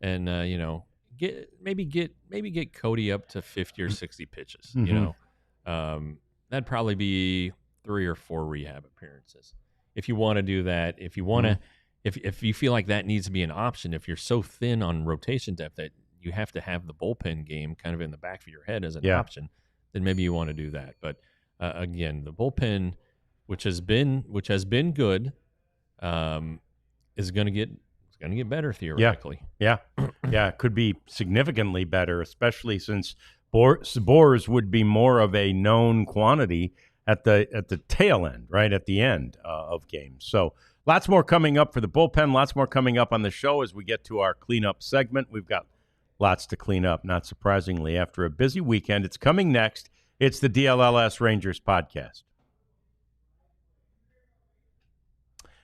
And get Cody up to 50 or 60 pitches. That'd probably be 3 or 4 rehab appearances. If you want to do that, if you want to, if you feel like that needs to be an option, if you're so thin on rotation depth that you have to have the bullpen game kind of in the back of your head as an option, then maybe you want to do that. But again, the bullpen, which has been good, is going to get better theoretically. Yeah, it could be significantly better, especially since Spores would be more of a known quantity at the tail end, right at the end of games. So lots more coming up for the bullpen. Lots more coming up on the show as we get to our cleanup segment. We've got lots to clean up, not surprisingly, after a busy weekend. It's coming next. It's the DLLS Rangers podcast.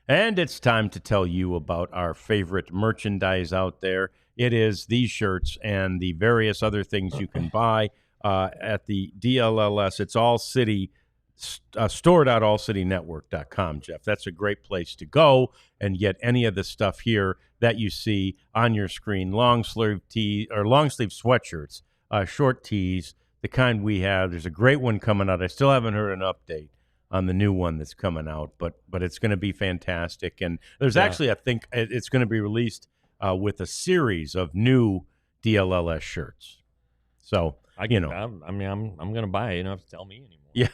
And it's time to tell you about our favorite merchandise out there. It is these shirts and the various other things you can buy at the DLLS. It's All City, store.allcitynetwork.com, Jeff. That's a great place to go and get any of the stuff here that you see on your screen. Long sleeve sweatshirts, short tees, the kind we have. There's a great one coming out. I still haven't heard an update on the new one that's coming out, but it's going to be fantastic. And there's actually, I think, it's going to be released with a series of new DLLS shirts. So, I'm going to buy it. You don't have to tell me anymore. Yeah,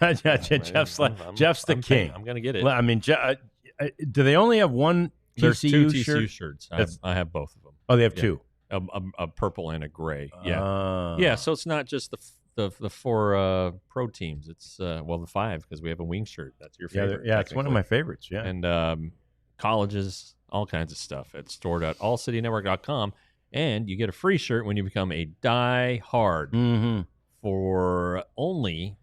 Jeff's the king. I'm going to get it. Well, I mean, do they only have one TCU There's two shirt? TCU shirts. I have both of them. Oh, they have two. A purple and a gray. Yeah. Yeah, so it's not just the four pro teams. It's the five, because we have a wing shirt. That's your favorite. Yeah, it's one of my favorites. Yeah, and colleges, all kinds of stuff at store.allcitynetwork.com, and you get a free shirt when you become a die hard for only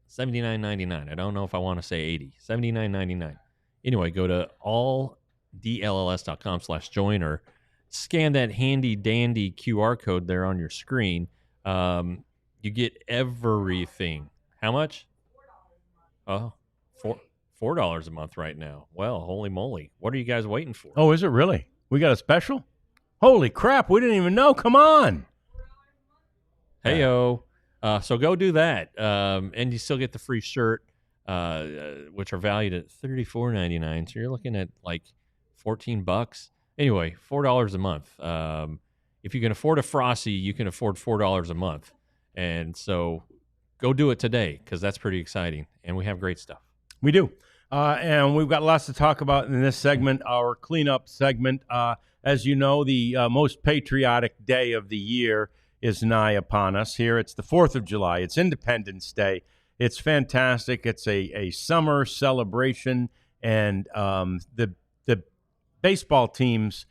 $79.99. I don't know if I want to say $80. $79.99. Anyway, go to alldlls.com/join or scan that handy dandy QR code there on your screen. You get everything. How much? Oh, $4 a month right now. Well, holy moly. What are you guys waiting for? Oh, is it really? We got a special? Holy crap, we didn't even know. Come on. Hey-o. So go do that. And you still get the free shirt, which are valued at $34.99. So you're looking at like $14. Anyway, $4 a month. If you can afford a Frosty, you can afford $4 a month. And so go do it today, because that's pretty exciting. And we have great stuff. We do. And we've got lots to talk about in this segment, our cleanup segment. As you know, the most patriotic day of the year is nigh upon us here. It's the 4th of July. It's Independence Day. It's fantastic. It's a summer celebration, and the baseball teams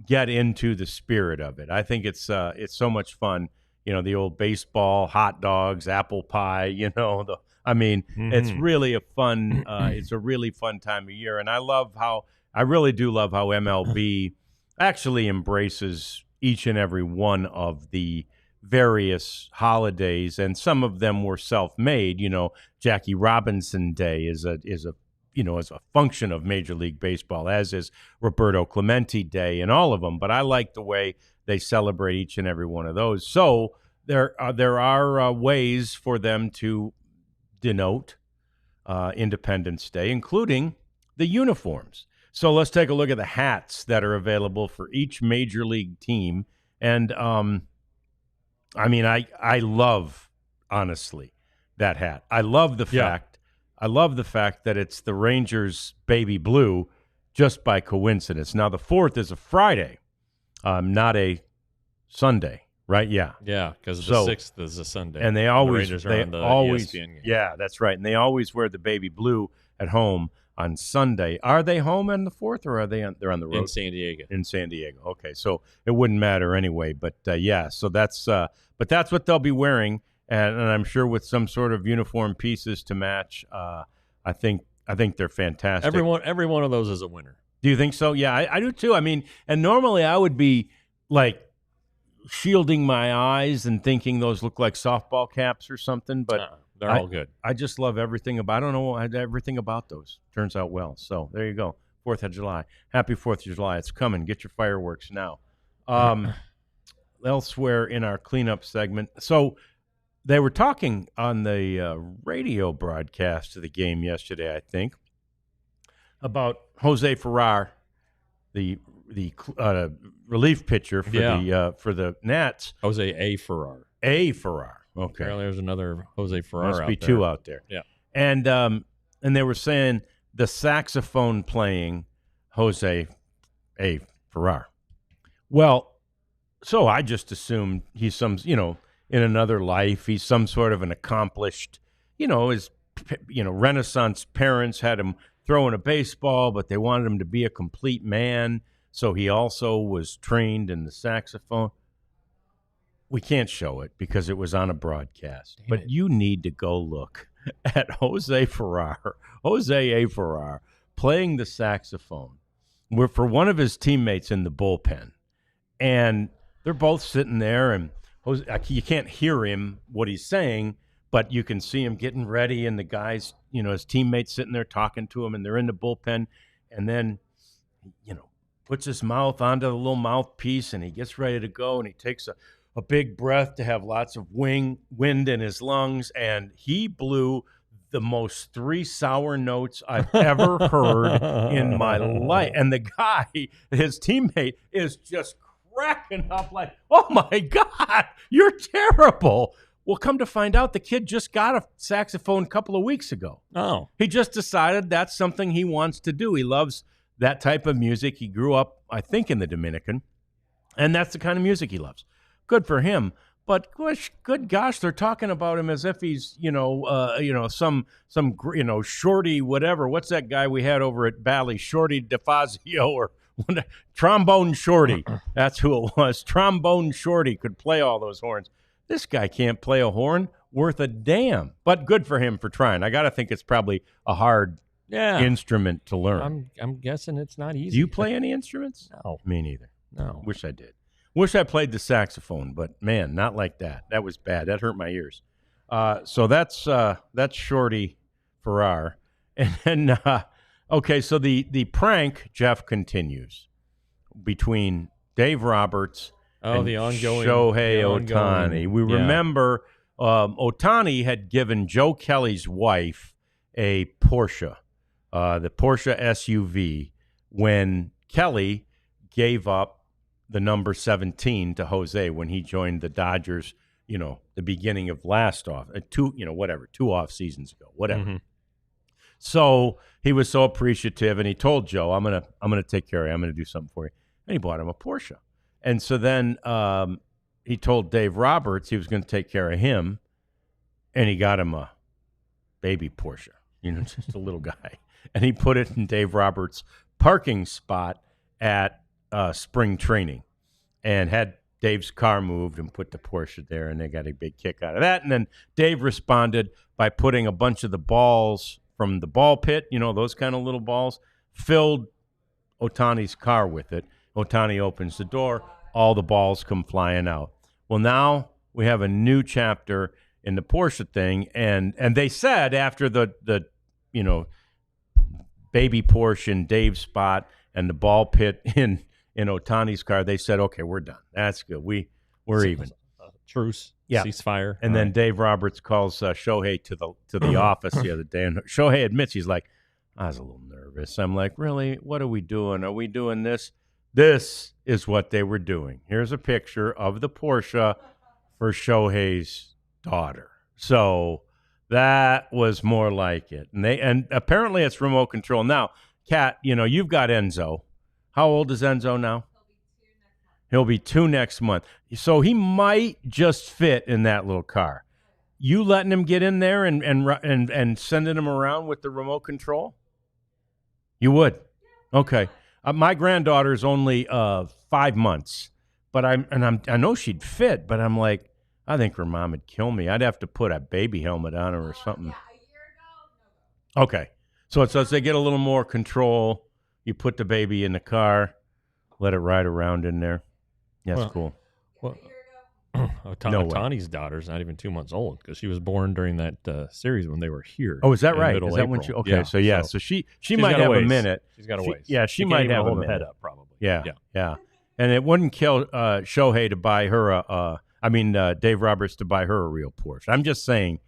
get into the spirit of it. I think it's so much fun. You know, the old baseball, hot dogs, apple pie, it's really a fun, it's a really fun time of year. And I really do love how MLB actually embraces each and every one of the various holidays. And some of them were self-made. Jackie Robinson Day is a function of Major League Baseball, as is Roberto Clemente Day and all of them. But I like the way they celebrate each and every one of those. So there are ways for them to denote Independence Day, including the uniforms. So let's take a look at the hats that are available for each major league team. And I love, honestly, that hat. I love the fact that it's the Rangers baby blue, just by coincidence. Now the 4th is a Friday, not a Sunday, right? Yeah. Yeah, because the 6th is a Sunday. And the Rangers are on the ESPN game. Yeah, that's right. And they always wear the baby blue at home on Sunday. Are they home on the 4th, or are they're on the road? In San Diego. In San Diego. Okay, so it wouldn't matter anyway. But so that's what they'll be wearing, and I'm sure with some sort of uniform pieces to match. I think they're fantastic. Every one of those is a winner. Do you think so? Yeah, I do too. I mean, and normally I would be like shielding my eyes and thinking those look like softball caps or something, but they're all good. I just love everything about. I don't know, everything about those turns out well. So there you go. 4th of July. Happy 4th of July. It's coming. Get your fireworks now. Elsewhere in our cleanup segment, so they were talking on the radio broadcast of the game yesterday, I think, about Jose Ferrer, the relief pitcher for the Nats. Jose A. Ferrer. A. Ferrer. Okay. Apparently there's another Jose Ferrer Must be two out there. Yeah. And they were saying the saxophone playing Jose A. Ferrer. Well, so I just assumed he's some, in another life, he's some sort of an accomplished, his, Renaissance parents had him throwing a baseball, but they wanted him to be a complete man. So he also was trained in the saxophone. We can't show it because it was on a broadcast. Damn but it. you need to go look at Jose A. Farrar, playing the saxophone for one of his teammates in the bullpen. And they're both sitting there, and Jose, you can't hear him, what he's saying, but you can see him getting ready, and the guys, his teammates sitting there talking to him, and they're in the bullpen. And then, puts his mouth onto the little mouthpiece, and he gets ready to go, and he takes a big breath to have lots of wind in his lungs, and he blew the most 3 sour notes I've ever heard in my life. And the guy, his teammate, is just cracking up like, oh my God, you're terrible. Well, come to find out, the kid just got a saxophone a couple of weeks ago. Oh. He just decided that's something he wants to do. He loves that type of music. He grew up, I think, in the Dominican, and that's the kind of music he loves. Good for him. But good gosh, they're talking about him as if he's, some Shorty, whatever. What's that guy we had over at Bally? Shorty DeFazio or Trombone Shorty. That's who it was. Trombone Shorty could play all those horns. This guy can't play a horn worth a damn. But good for him for trying. I got to think it's probably a hard instrument to learn. I'm guessing it's not easy. Do you play any instruments? No. Me neither. No. Wish I did. Wish I played the saxophone, but man, not like that. That was bad. That hurt my ears. So that's Shorty Farrar. And then, okay, so the prank, Jeff, continues between Dave Roberts and the ongoing Shohei Ohtani. We remember Ohtani had given Joe Kelly's wife a Porsche, the Porsche SUV, when Kelly gave up the number 17 to Jose when he joined the Dodgers, the beginning of last two off seasons ago, whatever. Mm-hmm. So he was so appreciative, and he told Joe, I'm gonna take care of you. I'm gonna do something for you. And he bought him a Porsche. And so then he told Dave Roberts he was going to take care of him, and he got him a baby Porsche, just a little guy. And he put it in Dave Roberts' parking spot at spring training and had Dave's car moved and put the Porsche there, and they got a big kick out of that. And then Dave responded by putting a bunch of the balls from the ball pit, those kind of little balls, filled Ohtani's car with it. Ohtani opens the door, all the balls come flying out. Well, now we have a new chapter in the Porsche thing, and they said after the baby Porsche in Dave's spot and the ball pit in Ohtani's car, they said, okay, we're done. That's good. We're even. Truce. Yeah. Ceasefire. And then Dave Roberts calls Shohei to the office the other day, and Shohei admits he's like, I was a little nervous. I'm like, really? What are we doing? Are we doing this? This is what they were doing. Here's a picture of the Porsche for Shohei's daughter. So that was more like it. And apparently it's remote control. Now, Kat, you've got Enzo. How old is Enzo now? He'll be 2 next month. So he might just fit in that little car. You letting him get in there and sending him around with the remote control? You would? Okay. My granddaughter's only 5 months, but I know she'd fit, but I'm like, I think her mom would kill me. I'd have to put a baby helmet on her or something. Yeah, a year ago, no. Okay. So as they get a little more control, you put the baby in the car, let it ride around in there. Yeah, that's cool. Well, A year ago. Ohtani's daughter's not even 2 months old because she was born during that series when they were here. Oh, is that right? Middle Is that April. when she? Okay, so she might got have a ways. minute. She's got a ways. She might can't even have a hold her minute. head up probably. Yeah. And it wouldn't kill Shohei to buy her Dave Roberts to buy her a real Porsche. I'm just saying,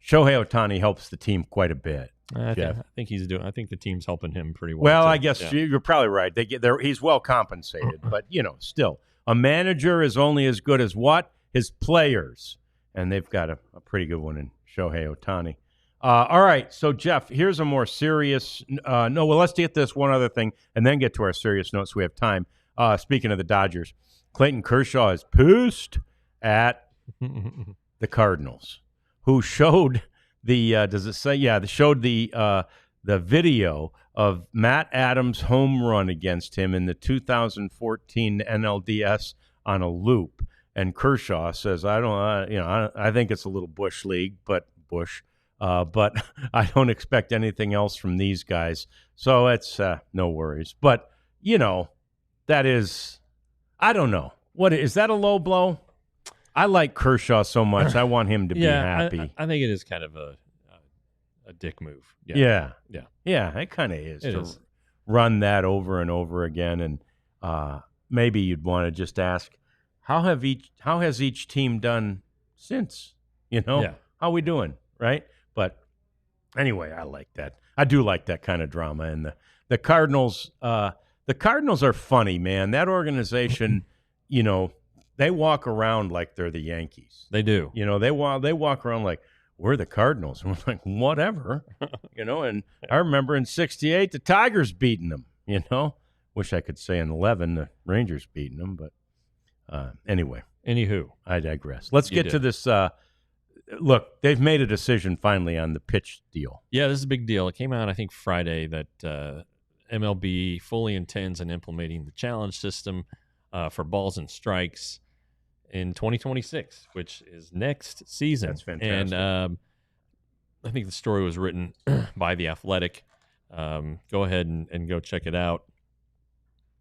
Shohei Ohtani helps the team quite a bit. I think he's doing. I think the team's helping him pretty well. Well, too. I guess you're probably right. They get there. He's well compensated, but still, a manager is only as good as what his players, and they've got a pretty good one in Shohei Ohtani. All right, so Jeff, here's a more serious. Let's get this one other thing, and then get to our serious notes. So we have time. Speaking of the Dodgers, Clayton Kershaw is pissed at the Cardinals, who showed the. Does it say? Yeah, they showed the the video of Matt Adams' home run against him in the 2014 NLDS on a loop. And Kershaw says, I think it's a little Bush league, but I don't expect anything else from these guys. So it's no worries. But, that is, I don't know. What is that a low blow? I like Kershaw so much. I want him to be happy. I think it is kind of a dick move. Yeah. It kind of is run that over and over again. And maybe you'd want to just ask, how has each team done since? How are we doing, right? But anyway, I like that. I do like that kind of drama. And the Cardinals, are funny, man. That organization, they walk around like they're the Yankees. They do. They walk around like, we're the Cardinals. And we're like, whatever. And I remember in 68, the Tigers beating them, Wish I could say in 11, the Rangers beating them. But anyway. Anywho. I digress. Let's get to this. Look, they've made a decision finally on the pitch deal. Yeah, this is a big deal. It came out, I think, Friday that MLB fully intends on implementing the challenge system for balls and strikes in 2026, which is next season. That's fantastic. And I think the story was written by The Athletic. Go ahead and go check it out.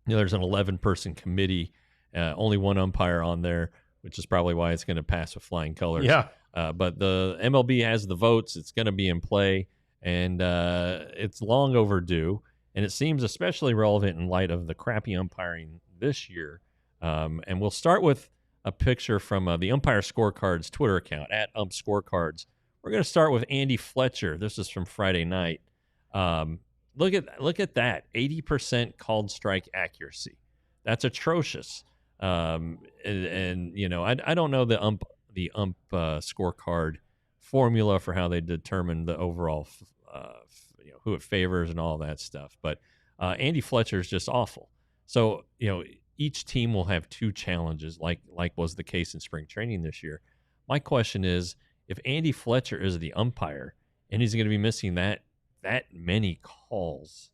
There's an 11-person committee, only one umpire on there, which is probably why it's going to pass with flying colors. Yeah. But the MLB has the votes. It's going to be in play, and it's long overdue. And it seems especially relevant in light of the crappy umpiring this year. And we'll start with a picture from the Umpire Scorecards Twitter account, @UmpScorecards. We're going to start with Andy Fletcher. This is from Friday night. Look at that, 80% called strike accuracy. That's atrocious. And I don't know the ump scorecard formula for how they determine the overall who it favors and all that stuff. But Andy Fletcher is just awful. So each team will have two challenges, like was the case in spring training this year. My question is, if Andy Fletcher is the umpire and he's going to be missing that many calls,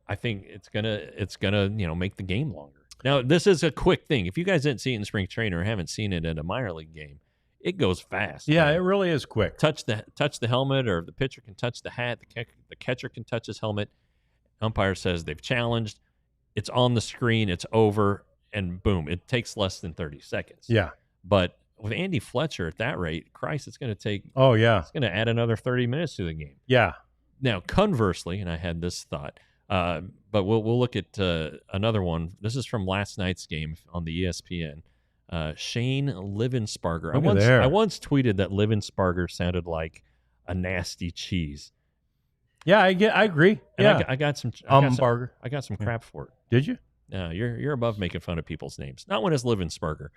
I think it's gonna make the game longer. Now, this is a quick thing. If you guys didn't see it in spring training or haven't seen it at a minor league game, it goes fast. Yeah, it really is quick. Touch the helmet, or the pitcher can touch the hat. The catcher can touch his helmet. Umpire says they've challenged. It's on the screen. It's over, and boom, it takes less than 30 seconds. Yeah. But with Andy Fletcher at that rate, Christ, it's going to take. Oh yeah. It's going to add another 30 minutes to the game. Yeah. Now, conversely, and I had this thought, but we'll look at another one. This is from last night's game on the ESPN. Shane Livensparger. I once tweeted that Livensparger sounded like a nasty cheese. Yeah, I agree. And yeah, I got some burger. I got some crap for it. Did you? No, you're above making fun of people's names. Not when it's Livensparger.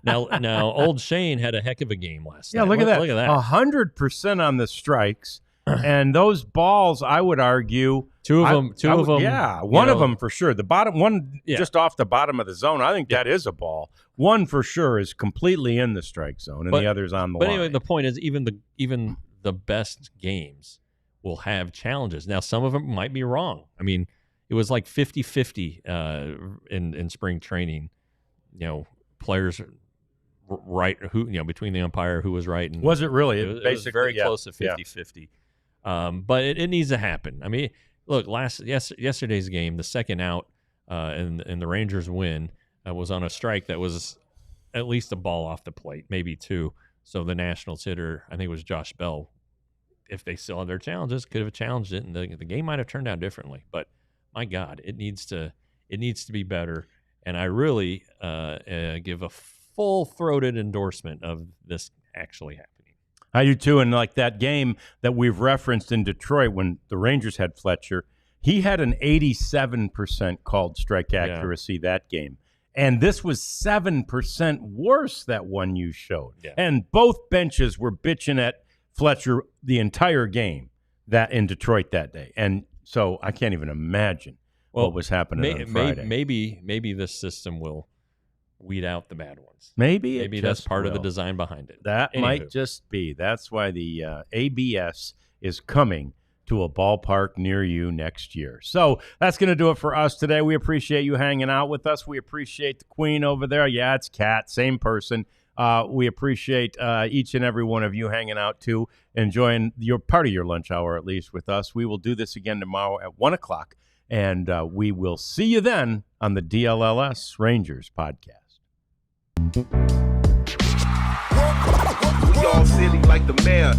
Now, old Shane had a heck of a game last night. Yeah, look at that. Look at that. 100% on the strikes. And those balls, I would argue, two of them. Yeah, one of them for sure. The bottom one, just off the bottom of the zone. I think that is a ball. One for sure is completely in the strike zone, and the other's on the line. But anyway, the point is, even the best games will have challenges. Now, some of them might be wrong. I mean, it was like 50-50 in spring training. Players right between the umpire who was right. And was it really? It was very close to 50-50. But it needs to happen. I mean, look, yesterday's game, the second out and the Rangers win was on a strike that was at least a ball off the plate, maybe two. So the Nationals hitter, I think it was Josh Bell, if they still had their challenges, could have challenged it, and the game might have turned out differently. But my God, it needs to be better. And I really give a full-throated endorsement of this actually happening. I do too, and like that game that we've referenced in Detroit when the Rangers had Fletcher, he had an 87% called strike accuracy that game. And this was 7% worse, that one you showed. Yeah. And both benches were bitching at Fletcher the entire game that in Detroit that day. And so I can't even imagine what was happening on Friday. Maybe this system will weed out the bad ones. Maybe that's part of the design behind it. That might just be. That's why the ABS is coming to a ballpark near you next year. So that's going to do it for us today. We appreciate you hanging out with us. We appreciate the queen over there. Yeah, it's Kat, same person. We appreciate each and every one of you hanging out too, enjoying your part of your lunch hour at least with us. We will do this again tomorrow at 1 o'clock, and we will see you then on the DLLS Rangers podcast. We all silly like the mayor.